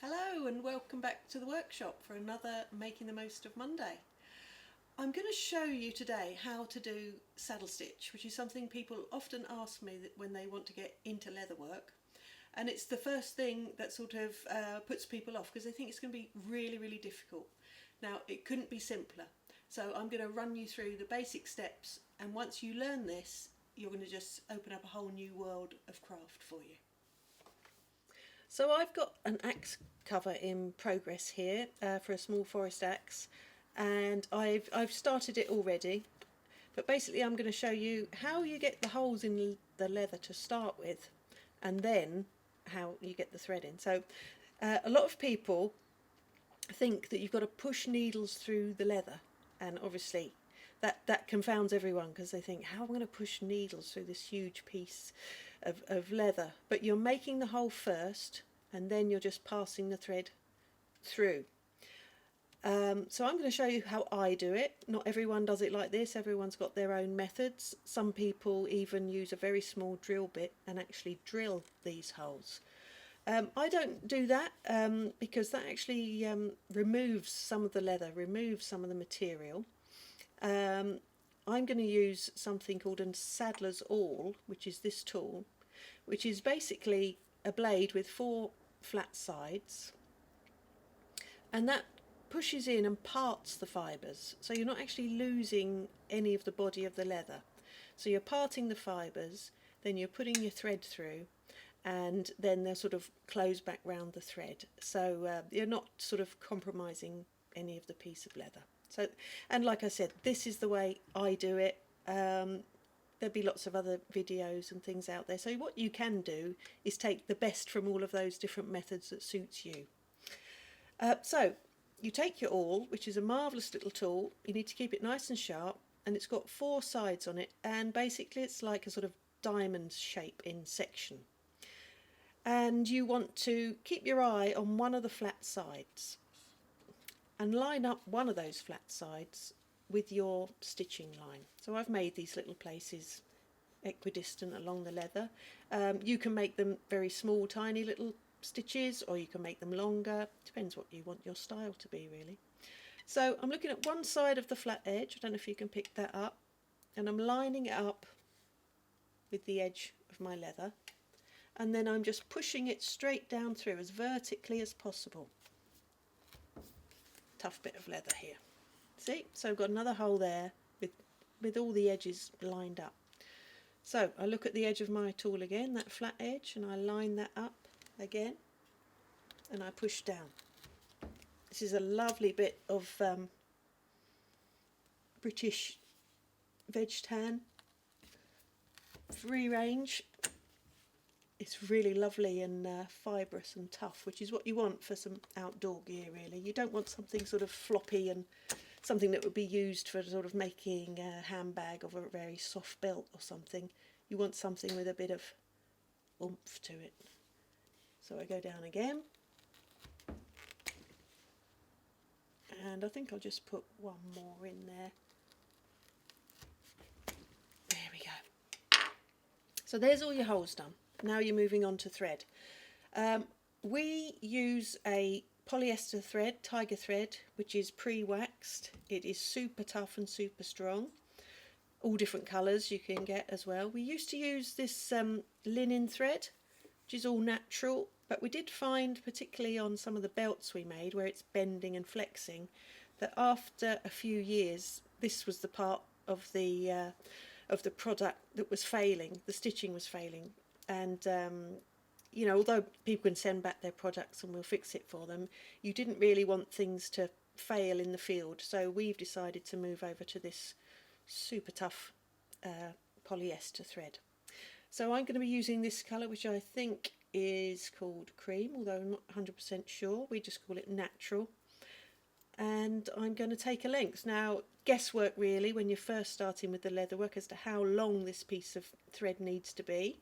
Hello and welcome back to the workshop for another Making the Most of Monday. I'm going to show you today how to do saddle stitch, which is something people often ask me when they want to get into leatherwork, and it's the first thing that sort of puts people off because they think it's going to be really difficult. Now it couldn't be simpler, so I'm going to run you through the basic steps, and once you learn this you're going to just open up a whole new world of craft for you. So I've got an axe cover in progress here for a small forest axe, and I've started it already, but basically I'm going to show you how you get the holes in the leather to start with, and then how you get the thread in. So a lot of people think that you've got to push needles through the leather, and obviously that confounds everyone because they think, how am I going to push needles through this huge piece of leather? But you're making the hole first and then you're just passing the thread through. So I'm going to show you how I do it. Not everyone does it like this, everyone's got their own methods. Some people even use a very small drill bit and actually drill these holes. I don't do that because that actually removes some of the leather, removes some of the material. I'm going to use something called a saddler's awl, which is this tool, which is basically a blade with 4 flat sides, and that pushes in and parts the fibres, so you're not actually losing any of the body of the leather. So you're parting the fibres, then you're putting your thread through, and then they'll sort of close back round the thread, so you're not sort of compromising any of the piece of leather. So, and like I said, this is the way I do it. There'll be lots of other videos and things out there, so what you can do is take the best from all of those different methods that suits you. So you take your awl, which is a marvellous little tool. You need to keep it nice and sharp, and it's got 4 sides on it, and basically it's like a sort of diamond shape in section. And you want to keep your eye on one of the flat sides and line up one of those flat sides with your stitching line. So I've made these little places equidistant along the leather. You can make them very small, tiny little stitches, or you can make them longer. Depends what you want your style to be, really. So I'm looking at one side of the flat edge, I don't know if you can pick that up, and I'm lining it up with the edge of my leather, and then I'm just pushing it straight down through as vertically as possible. Tough bit of leather here. See, so I've got another hole there with all the edges lined up. So I look at the edge of my tool again, that flat edge, and I line that up again, and I push down. This is a lovely bit of British veg tan, free range. It's really lovely and fibrous and tough, which is what you want for some outdoor gear, really. You don't want something sort of floppy and something that would be used for sort of making a handbag of a very soft belt or something. You want something with a bit of oomph to it. So I go down again, and I think I'll just put one more in there. There we go. So there's all your holes done. Now you're moving on to thread. We use a polyester thread, tiger thread, which is pre-waxed. It is super tough and super strong. All different colours you can get as well. We used to use this linen thread, which is all natural, but we did find, particularly on some of the belts we made where it's bending and flexing, that after a few years this was the part of the product that was failing. The stitching was failing. And you know, although people can send back their products and we'll fix it for them, you didn't really want things to fail in the field. So we've decided to move over to this super tough polyester thread. So I'm going to be using this colour, which I think is called cream, although I'm not 100% sure. We just call it natural. And I'm going to take a length. Now, guesswork really when you're first starting with the leatherwork as to how long this piece of thread needs to be.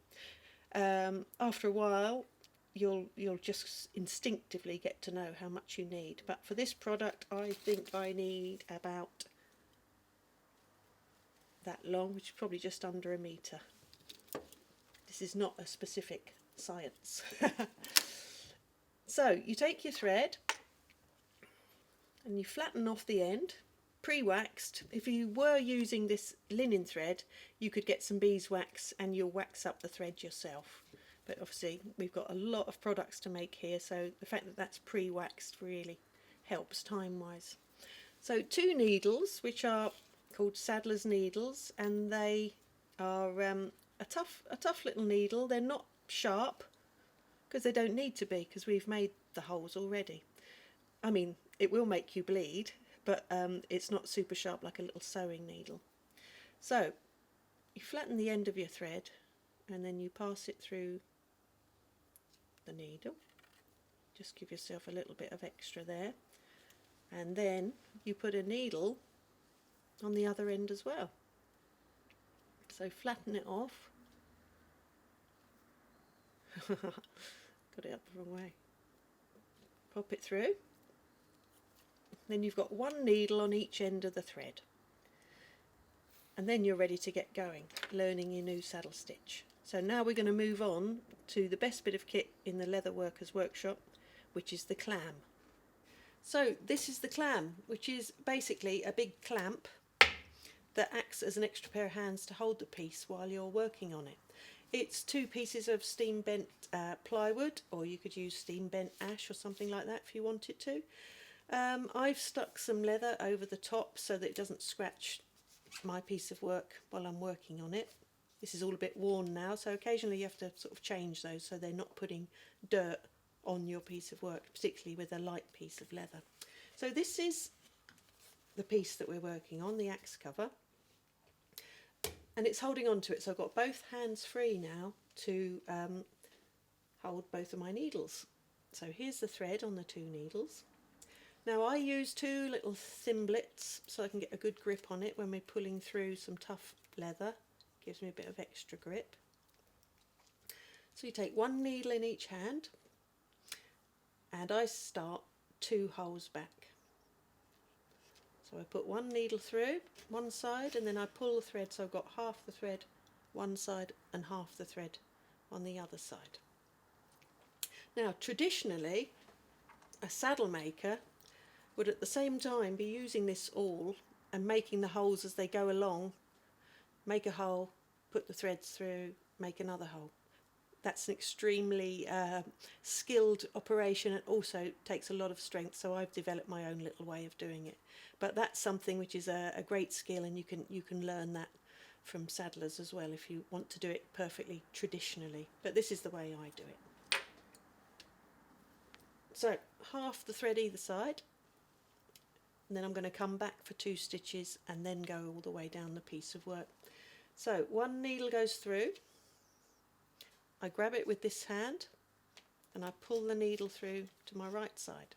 After a while you'll just instinctively get to know how much you need, but for this product I think I need about that long, which is probably just under a metre. This is not a specific science. So you take your thread and you flatten off the end, pre-waxed. If you were using this linen thread, you could get some beeswax and you'll wax up the thread yourself. But obviously we've got a lot of products to make here, so the fact that that's pre-waxed really helps time-wise. So 2 needles, which are called saddler's needles, and they are a tough little needle. They're not sharp because they don't need to be, because we've made the holes already. I mean, it will make you bleed, but it's not super sharp like a little sewing needle. So you flatten the end of your thread and then you pass it through the needle. Just give yourself a little bit of extra there, and then you put a needle on the other end as well. So flatten it off. Got it up the wrong way. Pop it through. Then you've got 1 needle on each end of the thread. And then you're ready to get going, learning your new saddle stitch. So now we're going to move on to the best bit of kit in the Leatherworkers workshop, which is the clam. So this is the clam, which is basically a big clamp that acts as an extra pair of hands to hold the piece while you're working on it. It's 2 pieces of steam bent plywood, or you could use steam bent ash or something like that if you wanted to. I've stuck some leather over the top so that it doesn't scratch my piece of work while I'm working on it. This is all a bit worn now, so occasionally you have to sort of change those so they're not putting dirt on your piece of work, particularly with a light piece of leather. So this is the piece that we're working on, the axe cover, and it's holding on to it, so I've got both hands free now to hold both of my needles. So here's the thread on the 2 needles. Now I use 2 little thimblets so I can get a good grip on it when we're pulling through some tough leather. Gives me a bit of extra grip. So you take 1 needle in each hand, and I start 2 holes back. So I put 1 needle through one side, and then I pull the thread, so I've got half the thread one side and half the thread on the other side. Now traditionally a saddle maker would at the same time be using this awl and making the holes as they go along. Make a hole, put the threads through, make another hole. That's an extremely skilled operation, and also takes a lot of strength, so I've developed my own little way of doing it. But that's something which is a great skill, and you can learn that from saddlers as well if you want to do it perfectly traditionally. But this is the way I do it. So half the thread either side, and then I'm going to come back for 2 stitches and then go all the way down the piece of work. So 1 needle goes through, I grab it with this hand and I pull the needle through to my right side.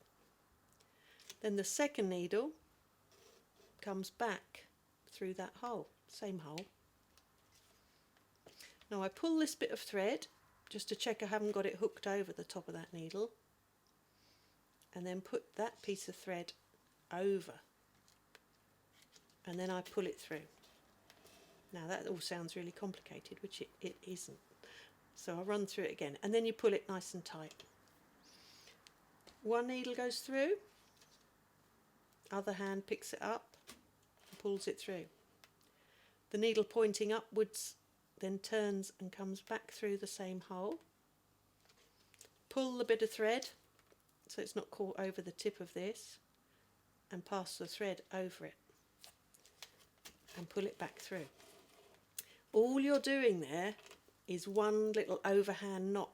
Then the second needle comes back through that hole, same hole. Now I pull this bit of thread just to check I haven't got it hooked over the top of that needle, and then put that piece of thread over, and then I pull it through. Now that all sounds really complicated, which it isn't. So I'll run through it again, and then you pull it nice and tight. 1 needle goes through, other hand picks it up and pulls it through. The needle pointing upwards then turns and comes back through the same hole. Pull the bit of thread so it's not caught over the tip of this, and pass the thread over it and pull it back through. All you're doing there is 1 little overhand knot,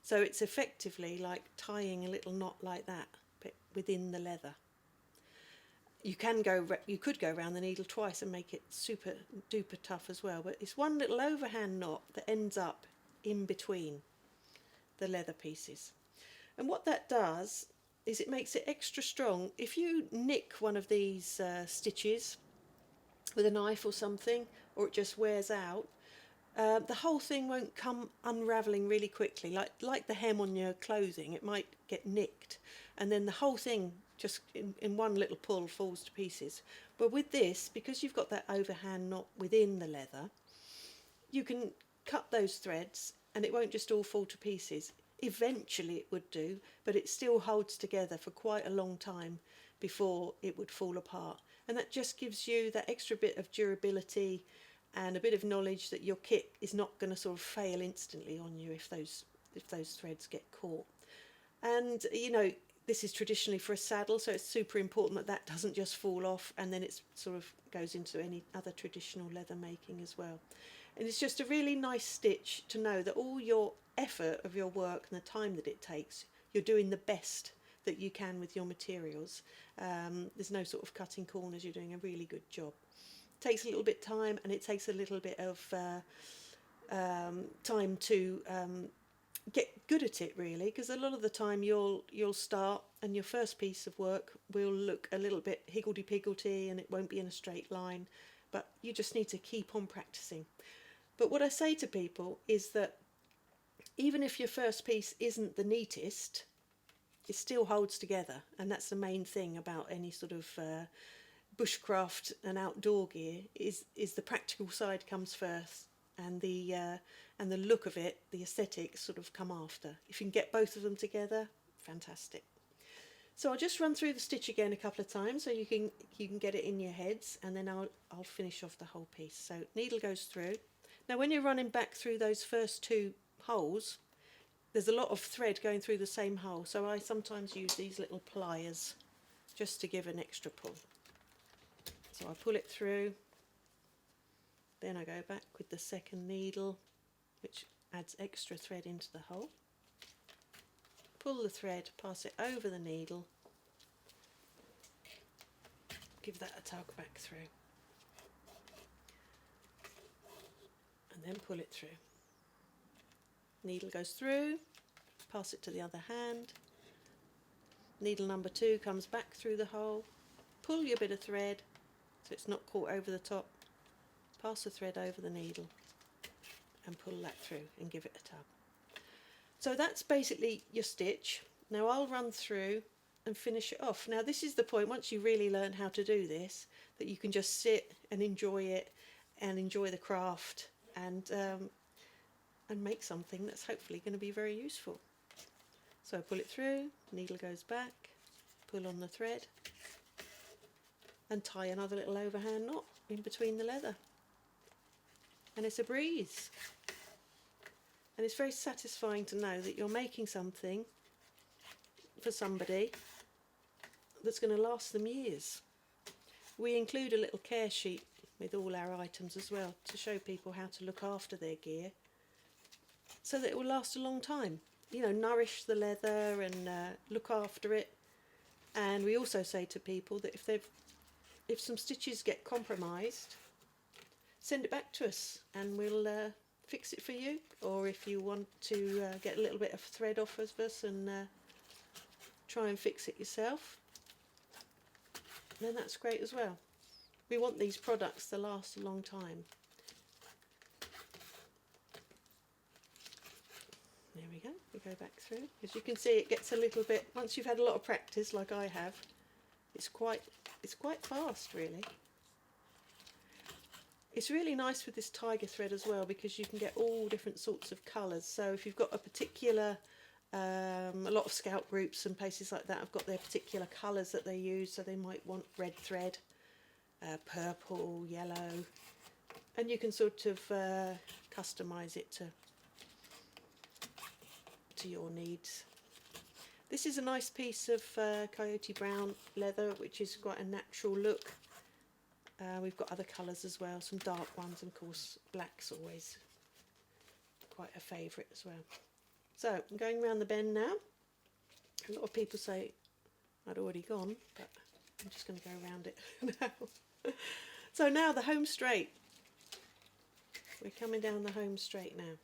so it's effectively like tying a little knot like that, but within the leather. You could go around the needle twice and make it super duper tough as well, but it's 1 little overhand knot that ends up in between the leather pieces. And what that does is it makes it extra strong. If you nick one of these stitches with a knife or something, or it just wears out, the whole thing won't come unravelling really quickly. Like the hem on your clothing, it might get nicked, and then the whole thing just in 1 little pull falls to pieces. But with this, because you've got that overhand knot within the leather, you can cut those threads and it won't just all fall to pieces. eventually it would do, but it still holds together for quite a long time before it would fall apart. And that just gives you that extra bit of durability and a bit of knowledge that your kit is not going to sort of fail instantly on you if those threads get caught. And you know, this is traditionally for a saddle, so it's super important that that doesn't just fall off, and then it sort of goes into any other traditional leather making as well. And it's just a really nice stitch to know that all your effort of your work and the time that it takes, you're doing the best that you can with your materials. There's no sort of cutting corners, you're doing a really good job. It takes a little bit of time, and it takes a little bit of time to get good at it, really, because a lot of the time you'll start and your first piece of work will look a little bit higgledy-piggledy and it won't be in a straight line, but you just need to keep on practicing. But what I say to people is that even if your first piece isn't the neatest, it still holds together, and that's the main thing about any sort of bushcraft and outdoor gear, is the practical side comes first, and the look of it, the aesthetics, sort of come after. If you can get both of them together, fantastic. So I'll just run through the stitch again a couple of times so you can get it in your heads, and then I'll finish off the whole piece. So needle goes through. Now when you're running back through those first two holes, there's a lot of thread going through the same hole, so I sometimes use these little pliers just to give an extra pull. So I pull it through, then I go back with the second needle, which adds extra thread into the hole. Pull the thread, pass it over the needle, give that a tug back through, and then pull it through. Needle goes through, pass it to the other hand, needle number 2 comes back through the hole, pull your bit of thread so it's not caught over the top, pass the thread over the needle and pull that through and give it a tug. So that's basically your stitch. Now I'll run through and finish it off. Now this is the point, once you really learn how to do this, that you can just sit and enjoy it and enjoy the craft and make something that's hopefully going to be very useful. So pull it through, needle goes back, pull on the thread and tie another little overhand knot in between the leather. And it's a breeze. And it's very satisfying to know that you're making something for somebody that's going to last them years. We include a little care sheet with all our items as well to show people how to look after their gear so that it will last a long time. You know, nourish the leather and look after it. And we also say to people that if some stitches get compromised, send it back to us and we'll fix it for you. Or if you want to get a little bit of thread off of us and try and fix it yourself, then that's great as well. We want these products to last a long time. There we go, we go back through. As you can see, it gets a little bit, once you've had a lot of practice like I have, it's quite fast really. It's really nice with this tiger thread as well because you can get all different sorts of colours. So if you've got a particular, a lot of scout groups and places like that have got their particular colours that they use, so they might want red thread, purple, yellow, and you can sort of customise it to your needs. This is a nice piece of coyote brown leather, which is quite a natural look. We've got other colours as well, some dark ones, and of course black's always quite a favourite as well. So I'm going round the bend now. A lot of people say I'd already gone, but I'm just going to go around it now. So now the home straight. We're coming down the home straight now.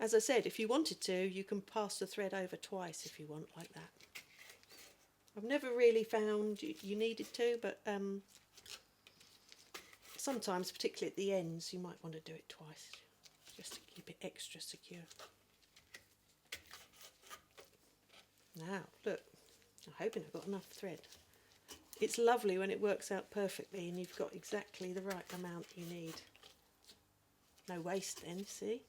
As I said, if you wanted to, you can pass the thread over twice if you want, like that. I've never really found you needed to, but sometimes, particularly at the ends, you might want to do it twice, just to keep it extra secure. Now, look, I'm hoping I've got enough thread. It's lovely when it works out perfectly and you've got exactly the right amount you need. No waste then, see?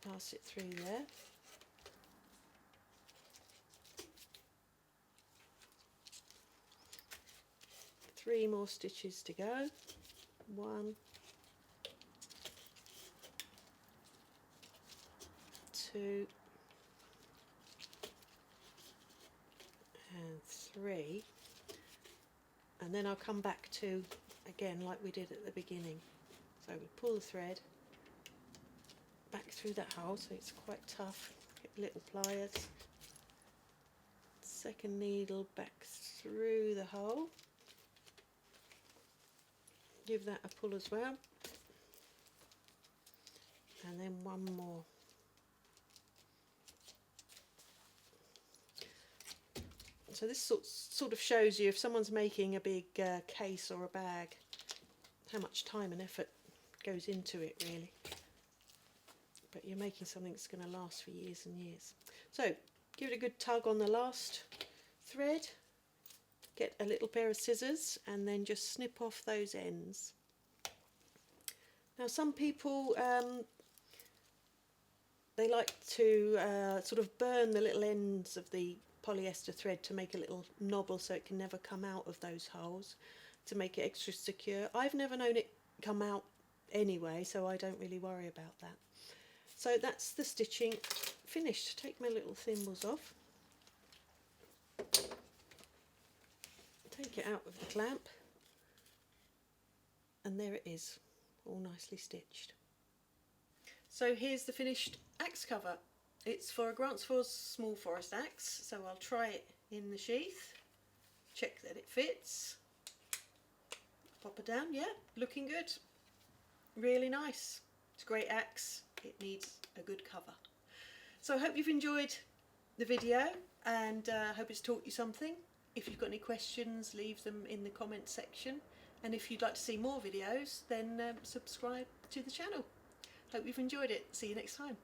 pass it through there. Three more stitches to go. 1, 2 and 3, and then I'll come back to again like we did at the beginning. So we pull the thread back through that hole, so it's quite tough. Get little pliers. Second needle back through the hole. Give that a pull as well. And then one more. So this sort of shows you if someone's making a big case or a bag, how much time and effort goes into it really. But you're making something that's going to last for years and years. So give it a good tug on the last thread, get a little pair of scissors and then just snip off those ends. Now some people they like to sort of burn the little ends of the polyester thread to make a little knobble so it can never come out of those holes, to make it extra secure. I've never known it come out anyway, so I don't really worry about that. So that's the stitching finished. Take my little thimbles off. Take it out of the clamp. And there it is, all nicely stitched. So here's the finished axe cover. It's for a Gransfors small forest axe, so I'll try it in the sheath. Check that it fits. Pop her down, yeah, looking good. Really nice. It's a great axe. It needs a good cover. So I hope you've enjoyed the video and I hope it's taught you something. If you've got any questions, leave them in the comment section. And if you'd like to see more videos, then subscribe to the channel. Hope you've enjoyed it. See you next time.